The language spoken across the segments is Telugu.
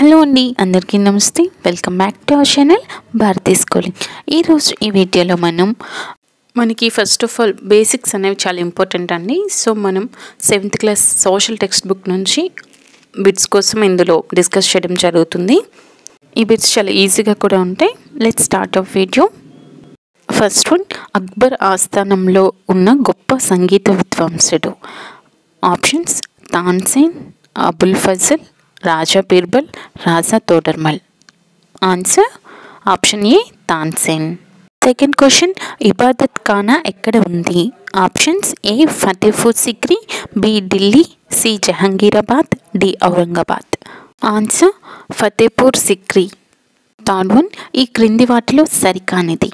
హలో అండి, అందరికీ నమస్తే. Welcome back to our channel Bharati schooling. ఈరోజు ఈ వీడియోలో మనకి ఫస్ట్ ఆఫ్ ఆల్ బేసిక్స్ అనేవి చాలా ఇంపార్టెంట్ అండి. సో మనం 7th class social text book నుంచి బిట్స్ కోసం ఇందులో డిస్కస్ చేయడం జరుగుతుంది. ఈ బిట్స్ చాలా ఈజీగా కూడా ఉంటాయి. Let's start off video. First one, Akbar ఆస్థానంలో ఉన్న గొప్ప సంగీత విద్వాంసుడు. Options: Tansen, Abul Fazal, Raja Birbal, Raja Todarmal. Answer option A, Tansen. Second question, Ibadat Khana ఎక్కడ ఉంది? Options: A Fatehpur Sikri, B Delhi, C Jahangirabad, D Aurangabad. Answer Fatehpur Sikri. Third one, ఈ క్రింది వాటిలో సరికానిది.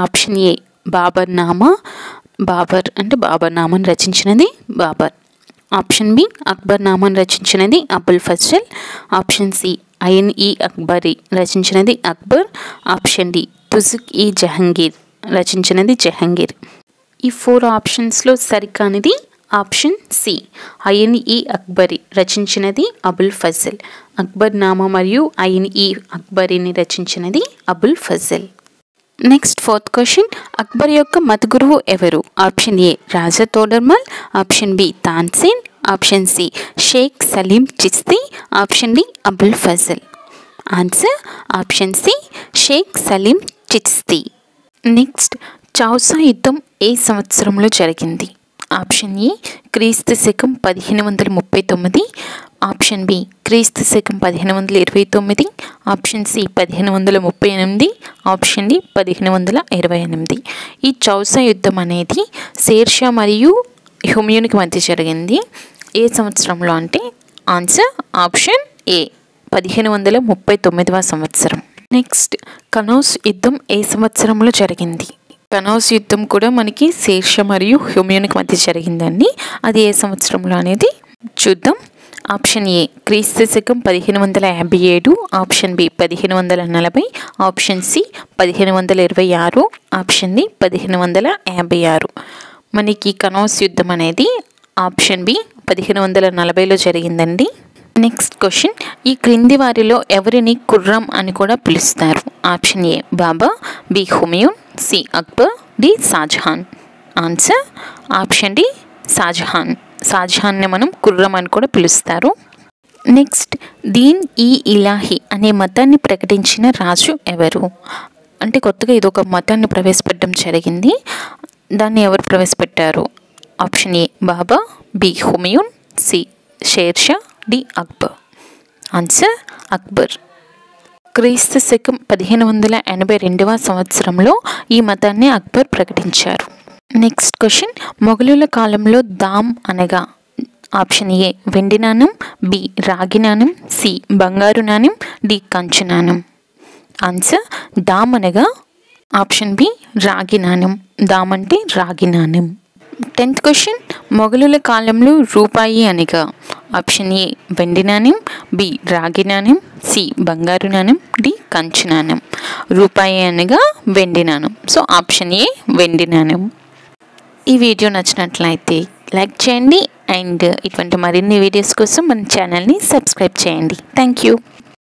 Option A, Babur Nama. బాబర్ అంటే బాబర్ నామాను రచించినది బాబర్. ఆప్షన్ బి, అక్బర్ నామాను రచించినది అబుల్ ఫజల్. ఆప్షన్ సి, ఐన్-ఈ అక్బరీ రచించినది అక్బర్. ఆప్షన్ డి, తుజుక్-ఈ జహంగీర్ రచించినది జహంగీర్. ఈ 4 ఆప్షన్స్లో సరికానిది ఆప్షన్ సి, ఐన్-ఈ అక్బరీ రచించినది అబుల్ ఫజల్. అక్బర్ నామా మరియు ఐన్-ఈ అక్బరీని రచించినది Abul Fazal. Next fourth question, Akbar యొక్క మత గురువు ఎవరు? Option A, Raja Todarmal. Option B, Tansen. Option C, Sheikh Salim Chishti. Option D, Abul Fazal. Answer option C, Sheikh Salim Chishti. Next, Chausa యుద్ధం ఏ సంవత్సరంలో జరిగింది? ఆప్షన్ ఏ, క్రీస్తు శకం 1539. ఆప్షన్ బి, క్రీస్తు శకం 1529. Option C 1538. Option D 1528. ఈ చౌసా యుద్ధం అనేది షేర్షా మరియు హుమయూన్కి మధ్య జరిగింది. ఏ సంవత్సరంలో అంటే ఆన్సర్ ఆప్షన్ ఏ, 1539వ సంవత్సరం. నెక్స్ట్, కనౌజ్ యుద్ధం ఏ సంవత్సరంలో జరిగింది? కనౌజ్ యుద్ధం కూడా మనకి షేర్షా మరియు హుమయూన్కి మధ్య జరిగిందండి. అది ఏ సంవత్సరంలో అనేది చూద్దాం. ఆప్షన్ ఏ, క్రీస్తు శకం 1557. Option B 1540. Option C 1526. Option D 1556. మనకి కనౌజ్ యుద్ధం అనేది ఆప్షన్ బి 1540లో జరిగిందండి. నెక్స్ట్ క్వశ్చన్, ఈ క్రింది వారిలో ఎవరిని ఖుర్రం అని కూడా పిలుస్తారు? Option A, Baba. B Humayun. C Akbar. D Shah Jahan. Answer option D, Shah Jahan. షాజహాన్ని మనం ఖుర్రం అని కూడా పిలుస్తారు. నెక్స్ట్, దీన్-ఈ-ఇలాహీ అనే మతాన్ని ప్రకటించిన రాజు ఎవరు? అంటే కొత్తగా ఇది ఒక మతాన్ని ప్రవేశపెట్టడం జరిగింది. దాన్ని ఎవరు ప్రవేశపెట్టారు? Option A, Baba. B Humayun. C Sher Shah. D Akbar. Answer Akbar. క్రీస్తు శకం 1582వ సంవత్సరంలో ఈ మతాన్ని అక్బర్ ప్రకటించారు. నెక్స్ట్ క్వశ్చన్, మొఘలుల కాలంలో దామ్ అనగా? ఆప్షన్ ఏ, వెండి నాణం. బి రాగి నాణం. సి బంగారు నాణం. డి కంచు నాణం. ఆన్సర్ దామ్ అనగా ఆప్షన్ బి, రాగి నాణం. దామ్ అంటే రాగి నాణం. 10th క్వశ్చన్, మొఘలుల కాలంలో రూపాయి అనగా? ఆప్షన్ ఏ, వెండి నాణం. బి రాగి నాణం. సి బంగారు నాణం. డి కంచు నాణం. రూపాయి అనగా వెండి నాణం. సో ఆప్షన్ ఏ, వెండి నాణం. ఈ వీడియో నచ్చినట్లయితే లైక్ చేయండి అండ్ ఇటువంటి మరిన్ని వీడియోస్ కోసం మన ఛానల్ని సబ్స్క్రైబ్ చేయండి. Thank you.